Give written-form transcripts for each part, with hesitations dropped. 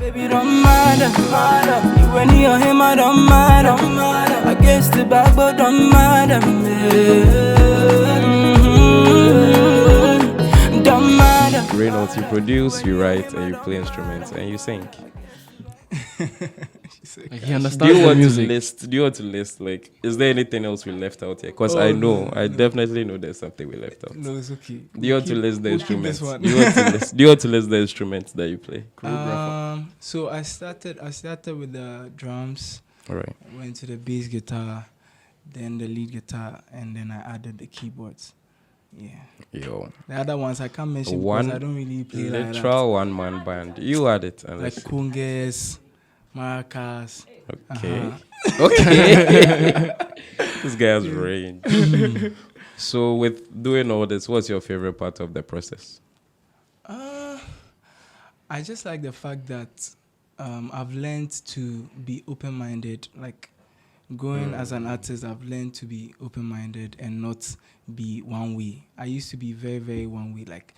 Baby, don't matter. You and your him, I don't matter. I guess the back, but don't matter. Don't matter. Reynolds, you produce, you write, and you play instruments, and you sing. Like, he Do understands you the want music. to list? Do you want to list? Like, is there anything else we left out here? Because I know, no, I definitely know there's something we left out. No, it's okay. Do you want to list the we'll keep instruments? this one. Do you want to list? Do you want to list the instruments that you play? So I started with the drums. All right. Went to the bass guitar, then the lead guitar, and then I added the keyboards. Yeah. Yo, The other ones I can't mention One because I don't really play like that. literal one-man band. You had it, and Like kunges, maracas. okay, okay. This guy has range. So, with doing all this, what's your favorite part of the process? I just like the fact that I've learned to be open-minded. Like growing as an artist, I've learned to be open-minded and not be one way. I used to be very, very one way. Like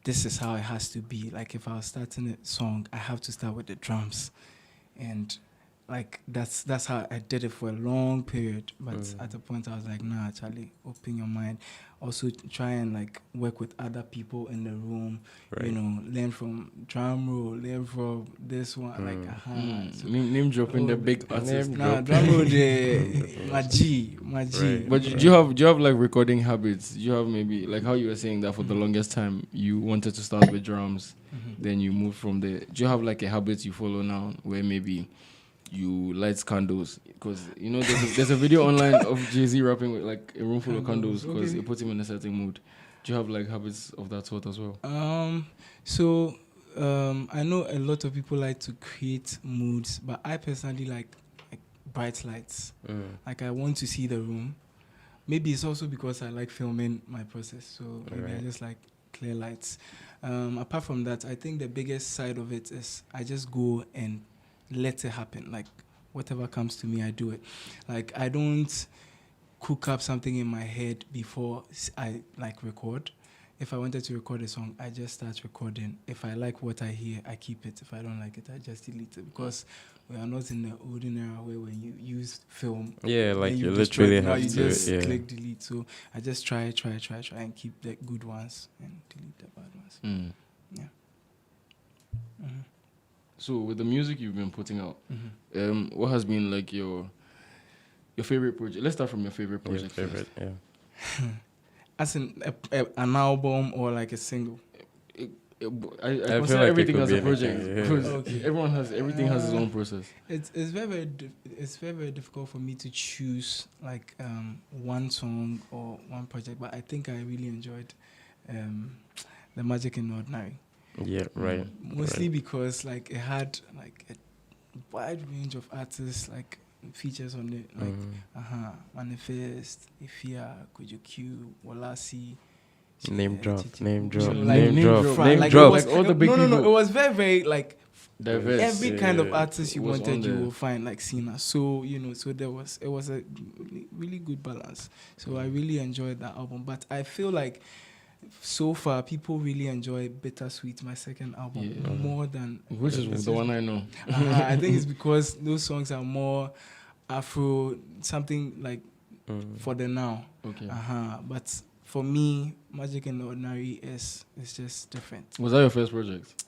this is how it has to be. Like if I was starting a song, I have to start with the drums, and like that's how I did it for a long period. But at a point, I was like, nah, Charlie, open your mind. Also try and like work with other people in the room. Right. You know, learn from drum roll, learn from this one. Like, so, Name dropping the big artists. nah, drum roll, my G. Right. But do you have like recording habits? Do you have maybe like how you were saying that for the longest time you wanted to start with drums, then you moved from there. Do you have like a habit you follow now where maybe you light candles? Because you know there's a video online of Jay-Z rapping with like a room full of candles because it puts him in a certain mood. Do you have like habits of that sort as well? So I know a lot of people like to create moods, but I personally like bright lights. Like I want to see the room. Maybe it's also because I like filming my process, so maybe I just like clear lights. Apart from that, I think the biggest side of it is I just go and let it happen. Like whatever comes to me, I do it. Like I don't cook up something in my head before I like record. If I wanted to record a song, I just start recording. If I like what I hear, I keep it. If I don't like it, I just delete it. Because we are not in the olden era where when you use film, Yeah, like then you destroy literally it. Now have you to. just Yeah. click delete. So I just try and keep the good ones and delete the bad ones. Yeah. So with the music you've been putting out, what has been like your favorite project? Let's start from your favorite Your project. favorite, first. yeah. As in an album or like a single. I feel consider like it everything could as be a project anything, yeah. because Okay. everything has its own process. It's very difficult for me to choose like one song or one project, but I think I really enjoyed the Magic in the Ordinary. Yeah, right. Mostly because like it had like a wide range of artists like features on it, like Manifest, Ifia, Kojo Q, Walasi. Name drop, Chichi. name So, drop, like, name drop, Fra- name like, drop. it was- Like all the big no, people. it was very, very like Diverse. every kind of artist you was wanted, on you there. will find like Sina. So so it was a really good balance. So I really enjoyed that album. But I feel like so far people really enjoy Bittersweet, my second album, more than Which is the one I know. I think it's because those songs are more Afro, something like for the now. Okay. But for me, Magic in the Ordinary is just different. Was that your first project?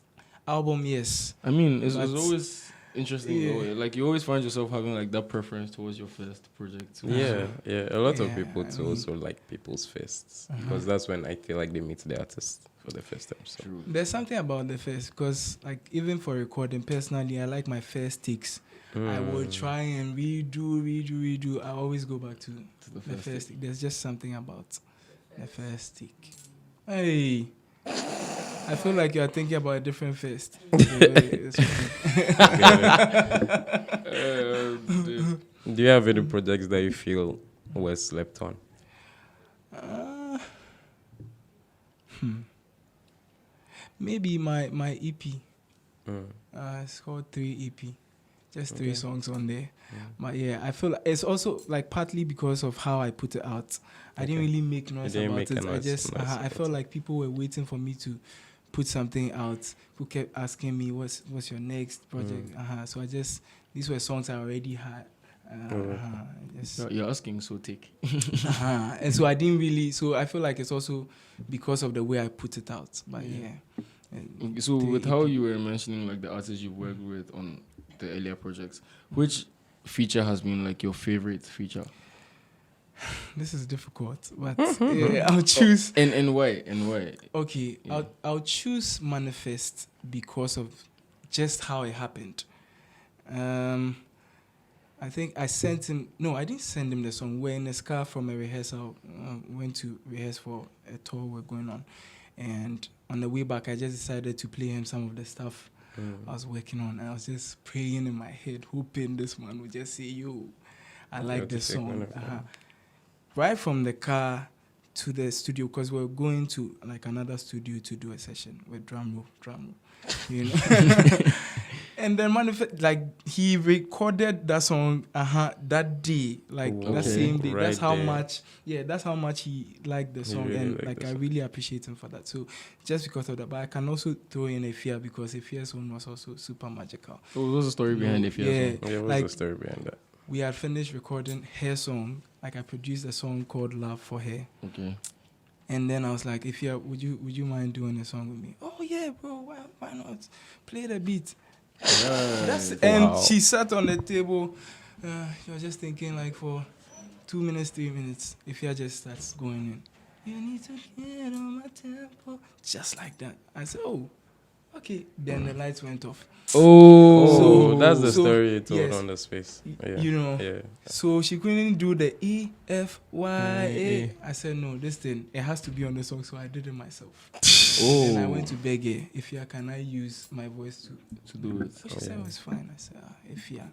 Album, yes. I mean, it's But- always interesting. Yeah. Like you always find yourself having like that preference towards your first project. Yeah, yeah. A lot of Yeah, people I too mean- also like people's firsts because that's when I feel like they meet the artist for the first time. So. True. There's something about the first, because like even for recording, personally, I like my first takes. I will try and redo. I always go back to The the first first take. There's just something about the first take. Hey, I feel like you are thinking about a different first. Do you have any projects that you feel were slept on? Maybe my EP. It's called 3 EP. Just 3 songs on there. But yeah, I feel like it's also like partly because of how I put it out. I didn't really make noise didn't about make a it. noise I about felt it. like people were waiting for me to put something out, who kept asking me, what's your next project? So these were songs I already had. You're asking, so take. And so I didn't really, so I feel like it's also because of the way I put it out. But Okay, so with how you were mentioning like the artists you've worked with on the earlier projects, which feature has been like your favorite feature? This is difficult, but I'll choose. And why? And why? Okay, I'll choose Manifest because of just how it happened. I think I sent him. No, I didn't send him the song. We're in a car from a rehearsal. Went to rehearse for a tour we're going on, and on the way back, I just decided to play him some of the stuff I was working on. I was just praying in my head, hoping this man would just say, "Yo, I like this song." Right from the car to the studio, because we're going to like another studio to do a session with drum roll, you know. And then like he recorded that song that day, like that same day. Right, that's how much he liked the song, really and like I really appreciate him for that. So just because of that, but I can also throw in Efia because Efia's one was also super magical. What was the story behind Efia? Yeah, what's like, the story behind that? We had finished recording her song. Like I produced a song called "Love for Her." Okay. And then I was like, "Efia, would you mind doing a song with me?" "Oh yeah, bro. Why not? Play the beat." And she sat on the table. She was just thinking like for 2 minutes, 3 minutes. Efia just starts going in. "You need to get on my tempo," just like that. I said, "Oh, okay." Then the lights went off. So that's the story you told on the space. You know. Yeah. So she couldn't do the E, F, Y, A. I said, no, this thing, it has to be on the song. So I did it myself. And I went to beg her, "Efia, can I use my voice to do it?" She said, "Oh, it's fine." I said, "Efia,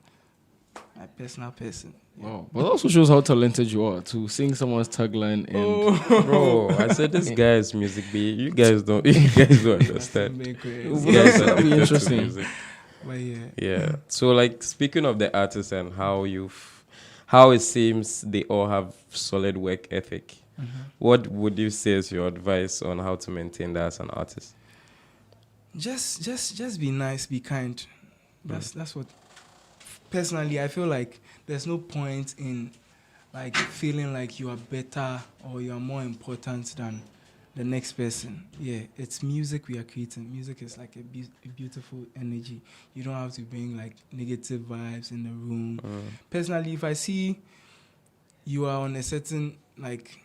my personal person." Wow. But it also shows how talented you are to sing someone's tagline and Bro, I said this guy's music be you guys don't understand. That's gonna be interesting. But Yeah. So like speaking of the artists and how it seems they all have solid work ethic. What would you say is your advice on how to maintain that as an artist? Just be nice, be kind. That's what personally I feel like there's no point in like feeling like you are better or you are more important than the next person. Yeah, it's music we are creating. Music is like a beautiful energy. You don't have to bring like negative vibes in the room. Personally, if I see you are on a certain like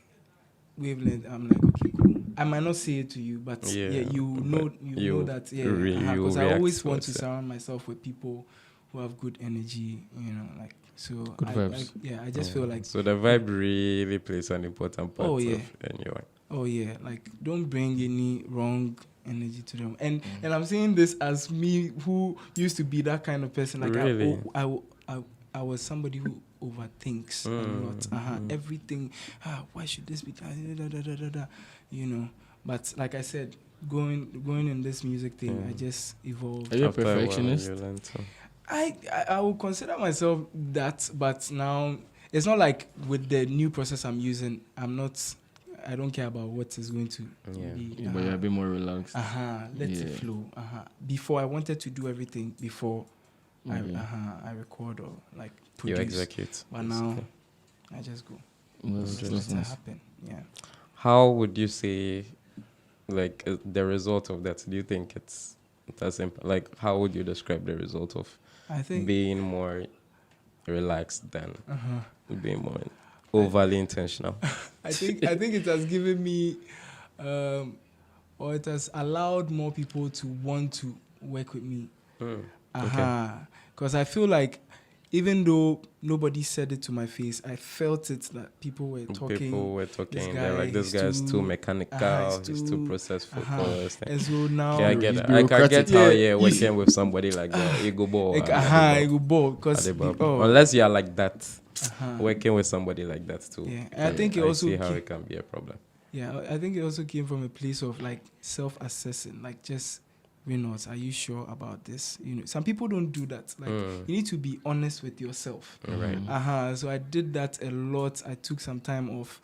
wavelength, I'm like, okay, cool. I might not say it to you, but you know that. Because I always want to surround myself with people who have good energy. You know, like so. Good vibes. I just feel like so the vibe really plays an important part of anyone. Oh yeah, like don't bring any wrong energy to them. And I'm saying this as me who used to be that kind of person. Like really? I was somebody who overthinks a lot. Everything. Why should this be? You know. But like I said, going in this music thing, I just evolved. Are you a perfectionist? I will consider myself that, but now it's not like with the new process I'm using. I don't care about what is going to be. But you're a bit more relaxed. Let it flow. Before I wanted to do everything before I record or like produce. You execute. But now I just go. Let it happen. Yeah. How would you say, like the result of that? Do you think it's that simple? Like, how would you describe the result of being more relaxed than being more overly intentional? I think it has given me, or it has allowed more people to want to work with me. Because I feel like even though nobody said it to my face, I felt it that people were talking. They're like, this guy's too mechanical. He's too process focused. And so now, I get it. I can get how working with somebody like that, you go ball. You go ball because unless you are like that, working with somebody like that too. Yeah, and I think it also see how it can be a problem. Yeah, I think it also came from a place of like self-assessing, like just. Reynolds, are you sure about this? You know, some people don't do that. Like you need to be honest with yourself. Right. So I did that a lot. I took some time off,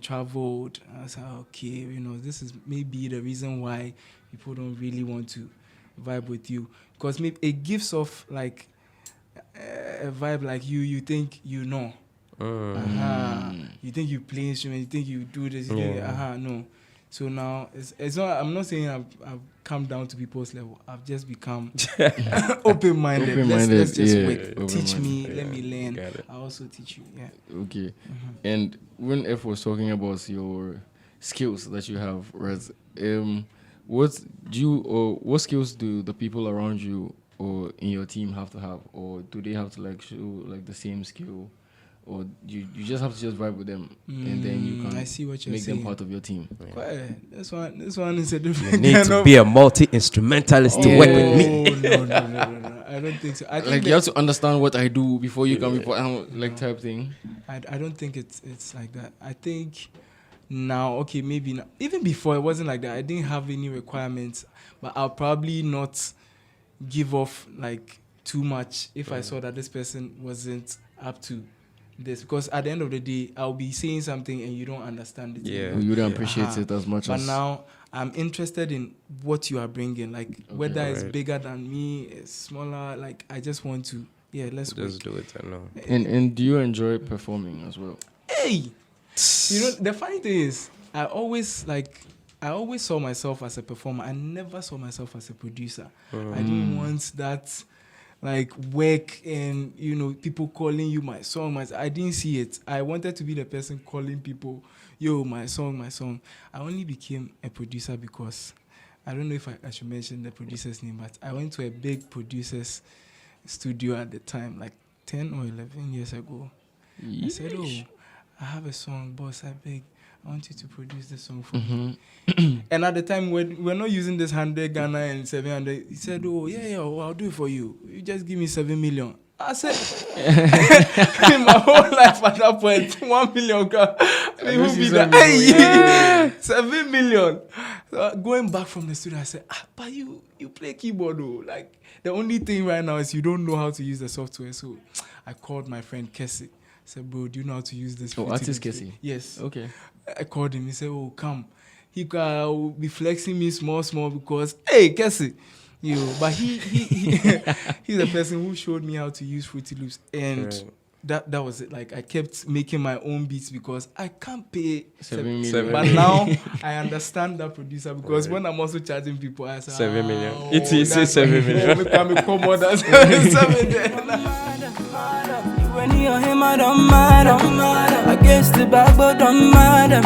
traveled. I was like, okay, this is maybe the reason why people don't really want to vibe with you, because maybe it gives off like a vibe like you think you know. You think you play instrument, you think you do this, no. So now it's not. I'm not saying I've come down to people's level. I've just become open-minded. Let's just work. Teach me. Let me learn. I also teach you. Yeah. Okay. And when F was talking about your skills that you have, right? What skills do the people around you or in your team have to have, or do they have to like show like the same skill? Or you just have to just vibe with them, and then you can make them part of your team. Yeah. This one is a different. You need to be a multi-instrumentalist to work with me. No. I don't think so. I think like you have to understand what I do before you can be part, like type thing. I don't think it's like that. I think now, okay, maybe not. Even before it wasn't like that. I didn't have any requirements, but I'll probably not give off like too much if I saw that this person wasn't up to this, because at the end of the day I'll be saying something and you don't understand it. You don't appreciate it as much. But now I'm interested in what you are bringing, like whether it's bigger than me, it's smaller, like I just want to let's just do it. I know. And do you enjoy performing as well? Hey, the funny thing is I always saw myself as a performer. I never saw myself as a producer. I didn't want that like work and people calling you my song. I didn't see it. I wanted to be the person calling people, yo, my song. I only became a producer because I don't know if I should mention the producer's name, but I went to a big producer's studio at the time, like 10 or 11 years ago. I said, oh, I have a song, boss, I beg, I want you to produce the song for me. And at the time, we're not using this 100 Ghana and 700. He said, oh, I'll do it for you. You just give me 7 million. I said, in my whole life at that point, 1 million. It would be that. 7 million. So going back from the studio, I said, but you play keyboard, though. Like, the only thing right now is you don't know how to use the software. So I called my friend Kessie. I said, bro, do you know how to use this? Artist Kessie? Yes. Okay. I called him. He said, oh, come. He will be flexing me small because, hey, Kessie. But he's the person who showed me how to use Fruity Loops. And that was it. Like, I kept making my own beats because I can't pay 7 million. But now I understand that producer, because when I'm also charging people, I say 7 million. It is 7 million. When you're him, I don't matter. I guess the back, but don't matter.